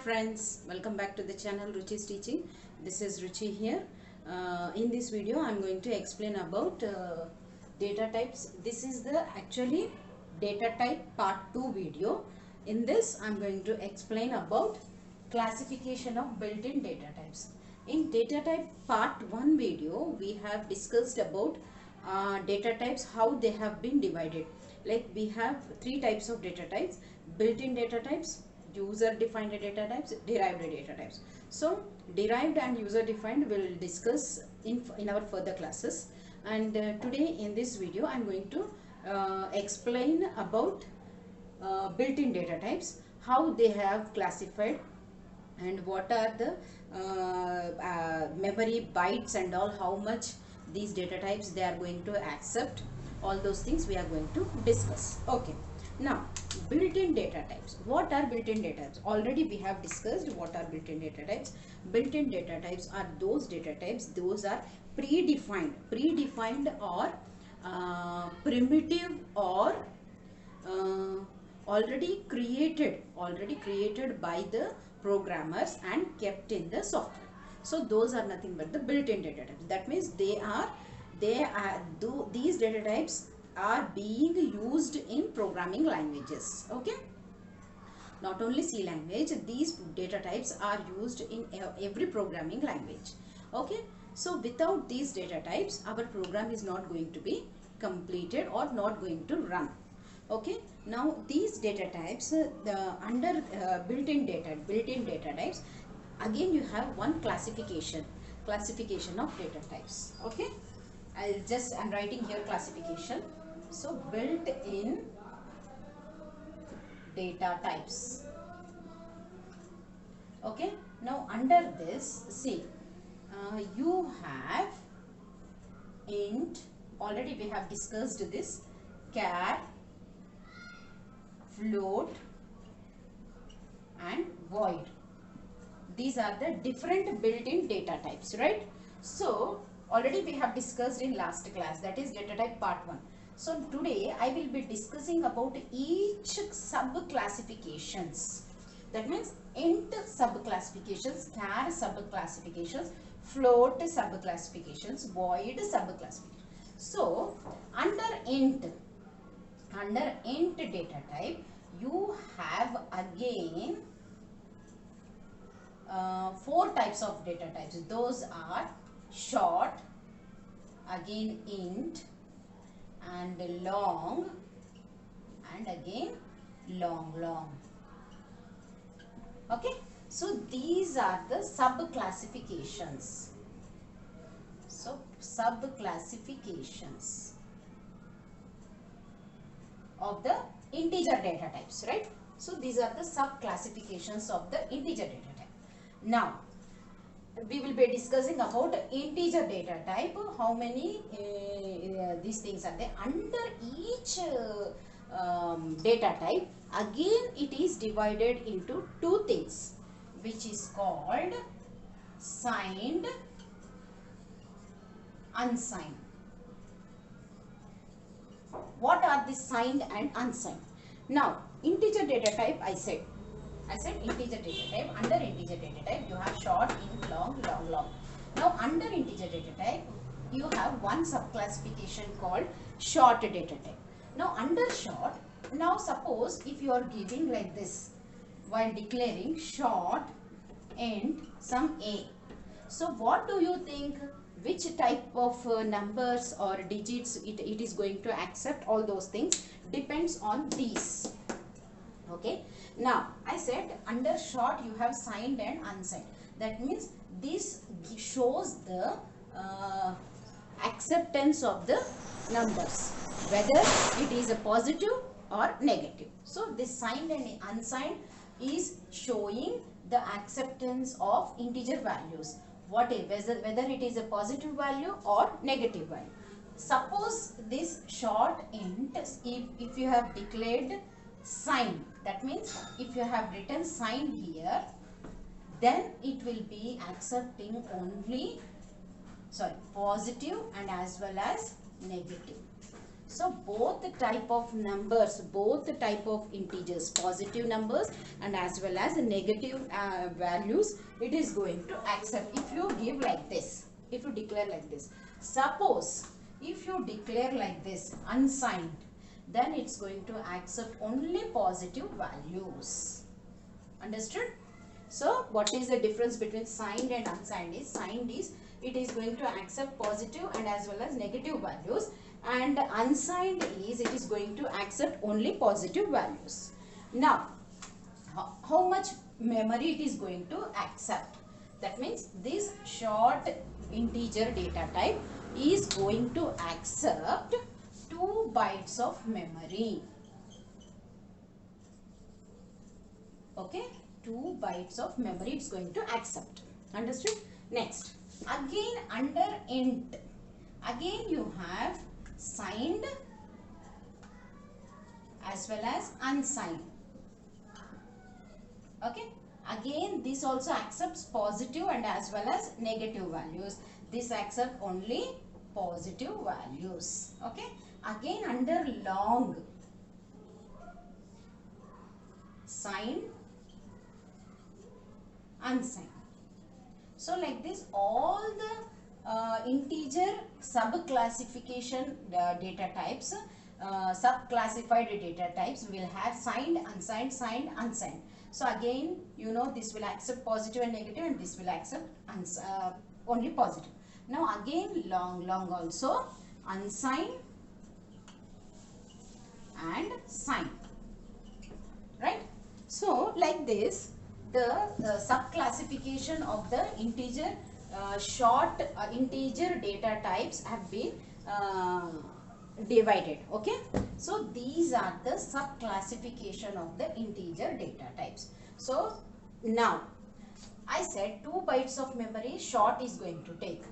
friends, welcome back to the channel Ruchi's Teaching. This is Ruchi here. In this video I am going to explain about data types. This is the actually data type part 2 video. In this I am going to explain about classification of built-in data types. In data type part 1 video we have discussed about data types, how they have been divided. Like we have three types of data types: built-in data types, user defined data types, derived data types. So derived and user defined we will discuss in our further classes, and today in this video I am going to explain about built-in data types, how they have classified, and what are the memory bytes and all, how much these data types they are going to accept. All those things we are going to discuss. Okay, now built-in data types. What are built-in data types? Already we have discussed what are built-in data types. Built-in data types are those data types, those are predefined or primitive or already created by the programmers and kept in the software. So those are nothing but the built-in data types. That means these data types are being used in programming languages. Okay, not only C language, these data types are used in every programming language. Okay, so without these data types our program is not going to be completed or not going to run. Okay, now these data types, under built-in data types, again you have one classification of data types. Okay, I'm writing here classification. So built-in data types. Okay, now under this, see, you have int, already we have discussed this, char, float and void. These are the different built-in data types, right? So already we have discussed in last class, that is data type part 1. So today I will be discussing about each sub classifications. That means int sub classifications, char sub classifications, float sub classifications, void sub classifications. So under int data type you have again 4 types of data types. Those are short, again int, and long, and again long. Okay, so these are the sub classifications. So sub classifications of the integer data types, right? So these are the sub classifications of the integer data type. Now we will be discussing about integer data type. How many these things are there under each data type? Again it is divided into 2 things, which is called signed, unsigned. What are the signed and unsigned? Now integer data type, I said integer data type. Under integer data type you have short, int, long. Now under integer data type you have one subclassification called short data type. Now under short, now suppose if you are giving like this, while declaring short int some a, so what do you think, which type of numbers or digits it is going to accept? All those things depends on these. Okay, now I said under short you have signed and unsigned. That means this shows the acceptance of the numbers, whether it is a positive or negative. So this signed and unsigned is showing the acceptance of integer values, whether it is a positive value or negative value. Suppose this short int, if you have declared sign, that means if you have written sign here, then it will be accepting only positive and as well as negative. So both the type of numbers, both the type of integers, positive numbers and as well as the negative values, it is going to accept. If you give like this, if you declare like this, suppose if you declare like this unsigned, then it's going to accept only positive values. Understood? So what is the difference between signed and unsigned is, signed is it is going to accept positive and as well as negative values, and unsigned is it is going to accept only positive values. Now how much memory it is going to accept? That means this short integer data type is going to accept 2 bytes of memory. Okay, 2 bytes of memory it's going to accept. Understood? Next, again under int, again you have signed as well as unsigned. Okay, again this also accepts positive and as well as negative values. This accepts only positive values. Okay, again under long, signed, unsigned. So like this, all the integer sub-classification data types, sub-classified data types will have signed, unsigned, signed, unsigned. So again, you know, this will accept positive and negative, and this will accept only positive. Now again long also unsigned and signed, right? So like this, the sub-classification of the integer short integer data types have been divided. Okay, so these are the sub-classification of the integer data types. So now I said 2 bytes of memory short is going to take.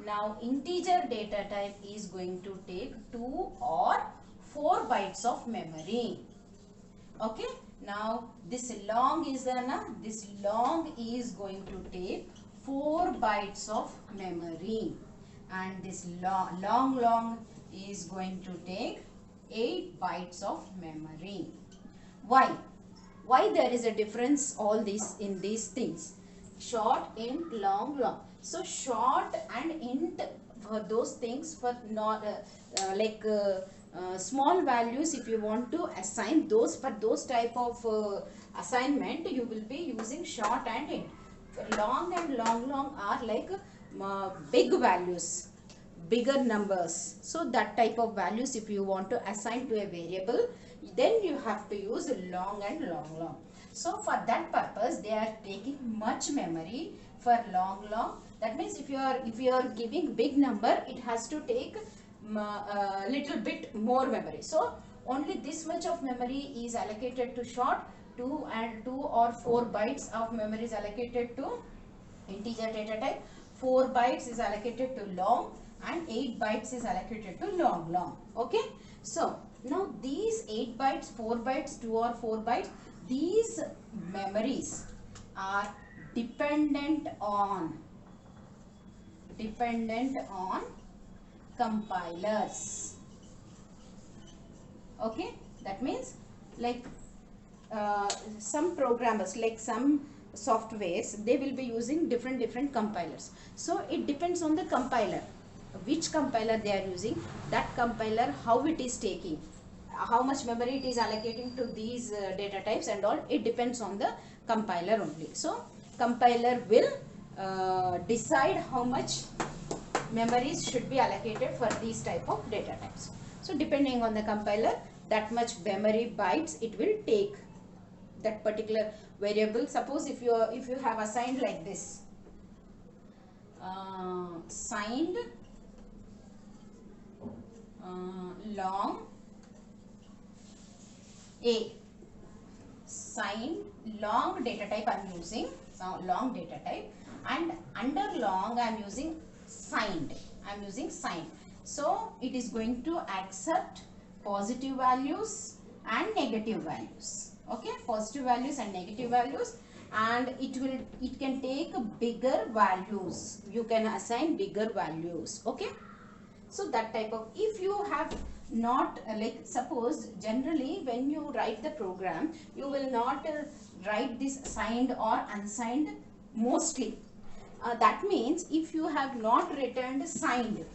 Now integer data type is going to take 2 or 4 bytes of memory. Okay, now this long is this long is going to take 4 bytes of memory, and this long is going to take 8 bytes of memory. Why there is a difference all these in these things? Short, int, long. So short and int, for those things, for not small values, if you want to assign those, for those type of assignment, you will be using short and int. Long and long are like big values, bigger numbers. So that type of values, if you want to assign to a variable, then you have to use long and long. So for that purpose, they are taking much memory for long. That means if you are giving big number, it has to take little bit more memory. So only this much of memory is allocated to short, 2 or 4 bytes of memory is allocated to integer data type, 4 bytes is allocated to long, and 8 bytes is allocated to long. Okay, so now these 8 bytes, 4 bytes, 2 or 4 bytes, these memories are dependent on compilers. Okay, that means like some programmers, like some softwares, they will be using different compilers. So it depends on the compiler, which compiler they are using, that compiler, how it is taking, how much memory it is allocating to these data types and all. It depends on the compiler only. So compiler will decide how much memories should be allocated for these type of data types. So depending on the compiler, that much memory bytes it will take that particular variable. Suppose if you have assigned like this, signed long A, signed long data type I am using, so long data type, and under long I am using signed. So it is going to accept positive values and negative values. Okay, positive values and negative values, and it can take bigger values. You can assign bigger values. Okay, so that type of, if you have not like, suppose generally when you write the program, you will not write this signed or unsigned mostly. That means if you have not returned signed,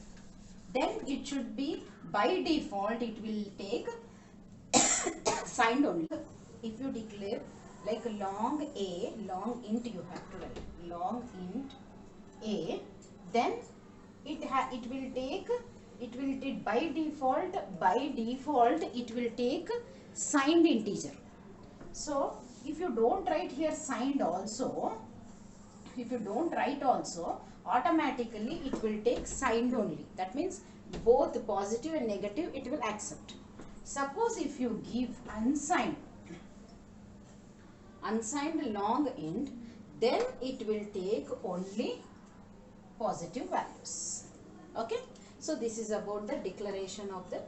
then it should be by default it will take signed only. If you declare like long a, long int, you have to write long int a, then it will take by default it will take signed integer. So if you don't write here signed also, if you don't write also, automatically it will take signed only. That means both positive and negative it will accept. Suppose if you give unsigned long int, then it will take only positive values. Okay, so this is about the declaration of the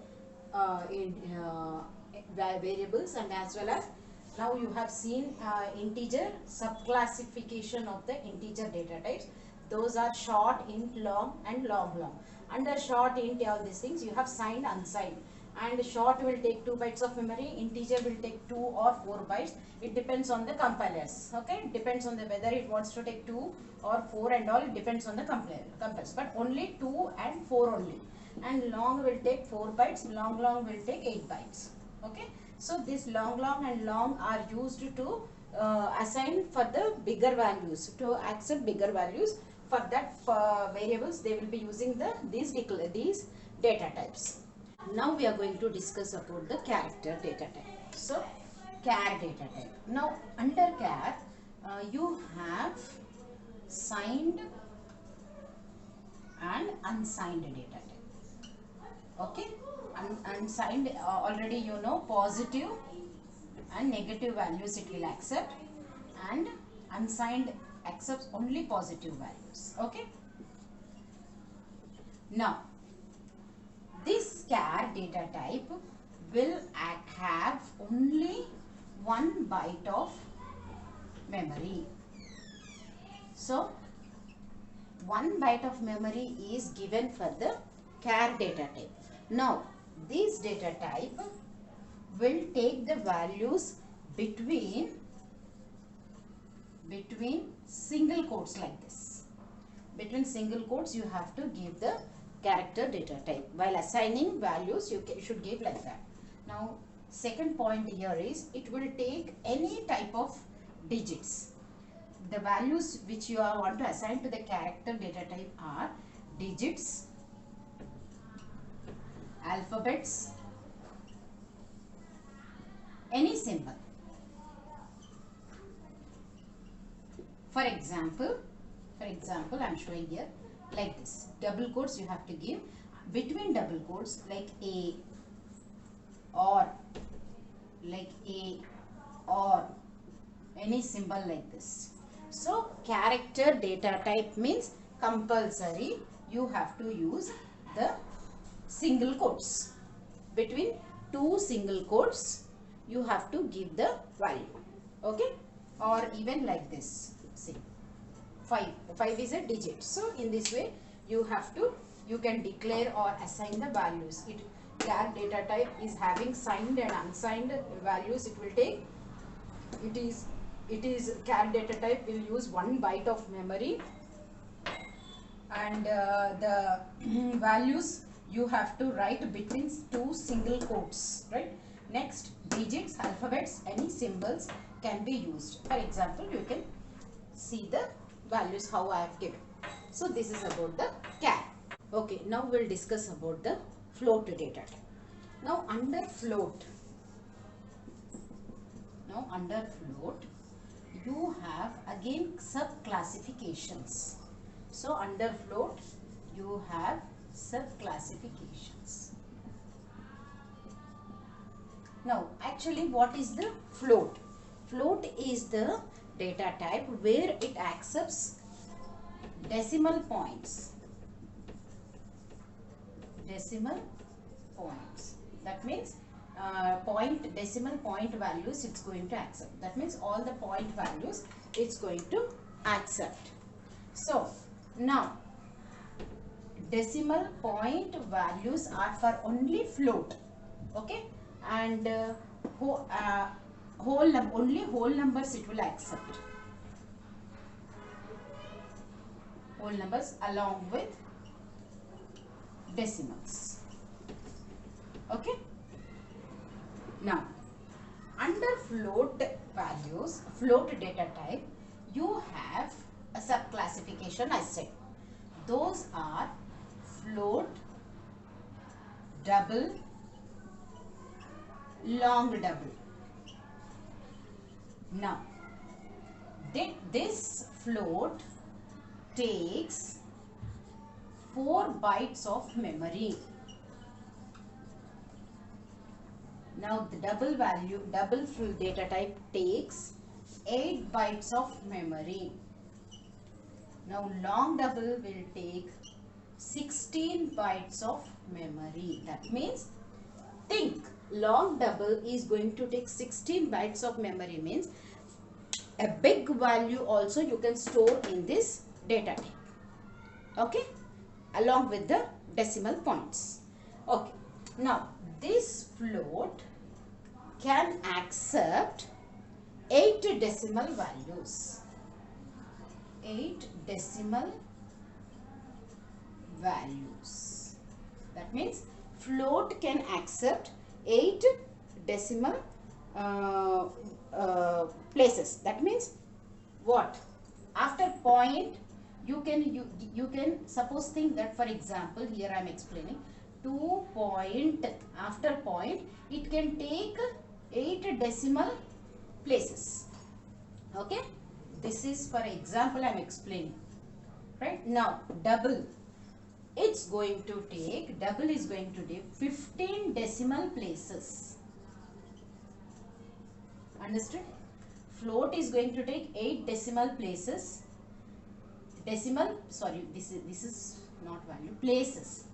variables, and as well as now you have seen integer subclassification of the integer data types. Those are short, int, long and long. Under short, int, all these things you have signed, unsigned, and short will take 2 bytes of memory, integer will take 2 or 4 bytes. It depends on the compilers. Okay, it depends on the whether it wants to take 2 or 4 and all. It depends on the compilers, but only 2 and 4 only. And long will take 4 bytes, long will take 8 bytes. Okay, so this long and long are used to assign for the bigger values, to accept bigger values. For that variables they will be using these data types. Now we are going to discuss about the character data type. So char data type. Now under char you have signed and unsigned data type. Okay, unsigned already you know, positive and negative values it will accept, and unsigned accepts only positive values. Okay, now this char data type will have only 1 byte of memory. So 1 byte of memory is given for the char data type. Now this data type will take the values between single quotes like this. Between single quotes you have to give the character data type. While assigning values you should give like that. Now second point here is it will take any type of digits. The values which you want to assign to the character data type are digits, alphabets, any symbol. For example I am showing here like this. Double quotes you have to give. Between double quotes like a, or any symbol like this. So character data type means compulsory you have to use the single quotes. Between 2 single quotes you have to give the value. Okay, or even like this. See, 5 is a digit. So in this way you can declare or assign the values. Char data type is having signed and unsigned values. It will take, it is char data type will use 1 byte of memory, and the values you have to write between 2 single quotes, right? Next, digits, alphabets, any symbols can be used. For example, you can see the values how I have given. So this is about the char. Okay, now we'll discuss about the float data type. Now under float you have again sub classifications. So under float you have sub classifications. Now actually what is the float? Float is the data type where it accepts decimal points. That means decimal point values it's going to accept. That means all the point values it's going to accept. So now decimal point values are for only float. Okay, and only whole numbers it will accept, whole numbers along with decimals. Okay, now under float values, float data type, you have a sub classification. I said those are float, double, long double. Now this float takes 4 bytes of memory. Now the double data type takes 8 bytes of memory. Now long double will take 16 bytes of memory. That means, think, long double is going to take 16 bytes of memory, means a big value also you can store in this data type. Okay, along with the decimal points. Okay, now this float can accept 8 decimal values. 8 decimal values. That means float can accept 8 decimal places. That means what? After point, you can suppose think that, for example, here I am explaining 2 point, after point it can take 8 decimal places. Okay, this is for example I am explaining. Right, now double, it's going to take, double is going to take 15 decimal places. Understood? Float is going to take 8 decimal places. Decimal, sorry, this is not value, places.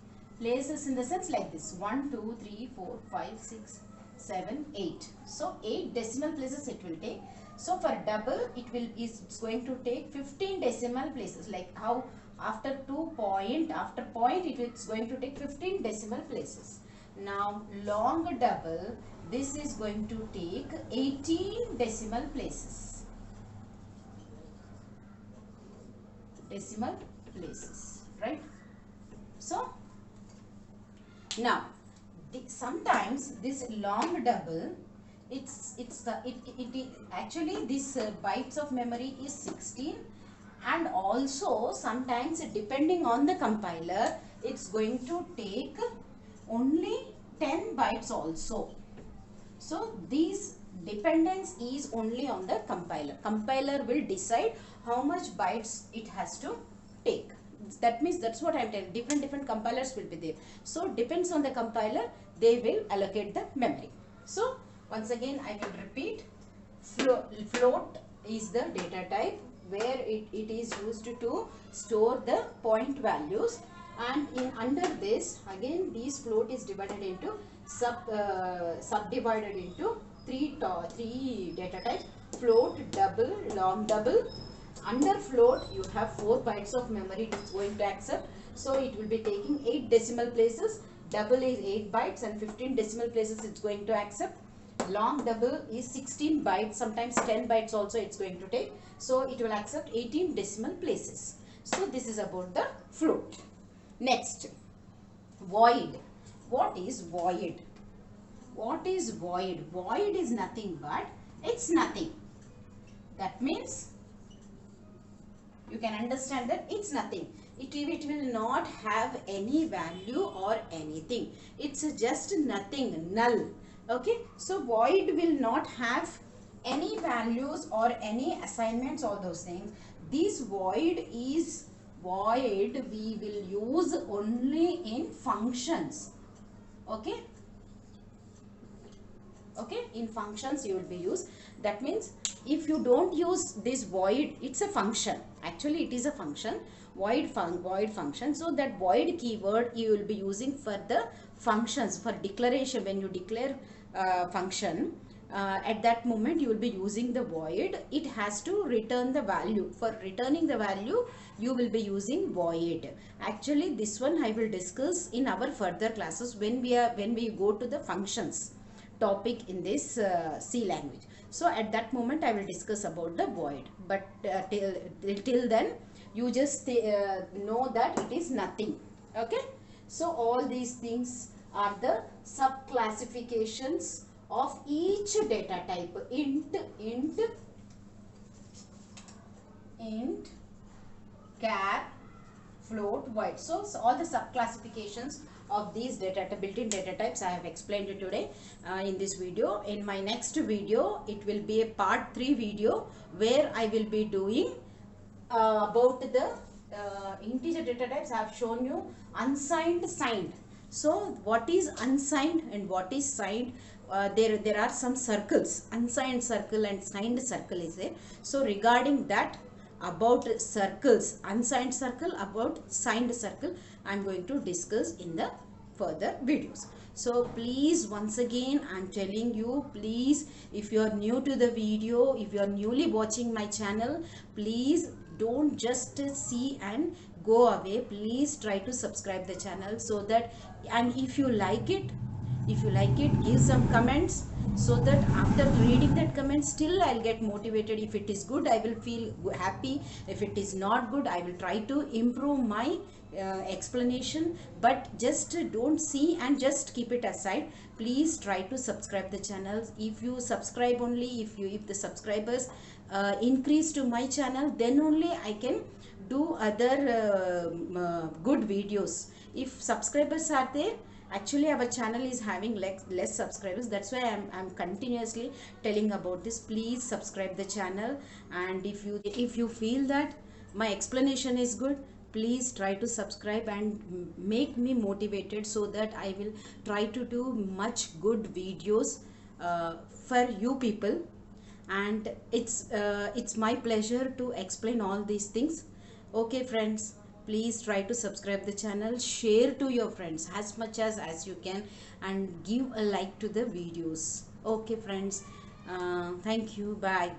Places in the sense like this, 1, 2, 3, 4, 5, 6, 7, 8. So 8 decimal places it will take. So for double, it's going to take 15 decimal places. Like how after after point it's going to take 15 decimal places. Now long double, this is going to take 18 decimal places. Decimal places, right? So now sometimes this long double, actually this bytes of memory is 16, and also sometimes depending on the compiler it's going to take only 10 bytes also. So these dependence is only on the compiler. Compiler will decide how much bytes it has to take. That means, that's what I am telling, different compilers will be there. So depends on the compiler, they will allocate the memory. So once again I will repeat, float is the data type where it is used to store the point values, and under this again this float is divided into subdivided into three data types: float, double, long double. Under float you have 4 bytes of memory it is going to accept, so it will be taking 8 decimal places. Double is 8 bytes and 15 decimal places it's going to accept. Long double is 16 bytes, sometimes 10 bytes also it's going to take, so it will accept 18 decimal places. So this is about the float. Next, void. What is void? What is void? Void is nothing but it's nothing. That means you can understand that it's nothing. It will not have any value or anything. It's just nothing, null. Okay, so void will not have any values or any assignments, all those things. This void we will use only in functions. Okay, okay, in functions you will be used. That means if you don't use this void, it's a function, actually it is a function, void function. So that void keyword you will be using for the functions, for declaration. When you declare function, at that moment you will be using the void. It has to return the value. For returning the value you will be using void. Actually this one I will discuss in our further classes when we go to the functions topic in this C language. So at that moment I will discuss about the void, but till then you just know that it is nothing. Okay, so all these things are the sub classifications of each data type: int, char, float, void. So all the sub classifications of these built-in data types I have explained it today in this video. In my next video it will be a part 3 video where I will be doing about the integer data types. I have shown you unsigned, signed. So what is unsigned and what is signed? There are some circles, unsigned circle and signed circle is there. So regarding that, about circles, unsigned circle, about signed circle, I am going to discuss in the further videos. So please, once again I am telling you, please, if you are new to the video, if you are newly watching my channel, please don't just see and go away. Please try to subscribe the channel, so that, and if you like it, give some comments, so that after reading that comment still I'll get motivated. If it is good I will feel happy, if it is not good I will try to improve my explanation. But just don't see and just keep it aside. Please try to subscribe the channel. If you subscribe only, if the subscribers increase to my channel, then only I can do other good videos. If subscribers are there, actually our channel is having less subscribers, that's why I'm continuously telling about this. Please subscribe the channel, and if you feel that my explanation is good, please try to subscribe and make me motivated, so that I will try to do much good videos for you people. And it's my pleasure to explain all these things. Okay friends, please try to subscribe the channel, share to your friends as much as you can, and give a like to the videos. Okay friends, thank you, bye.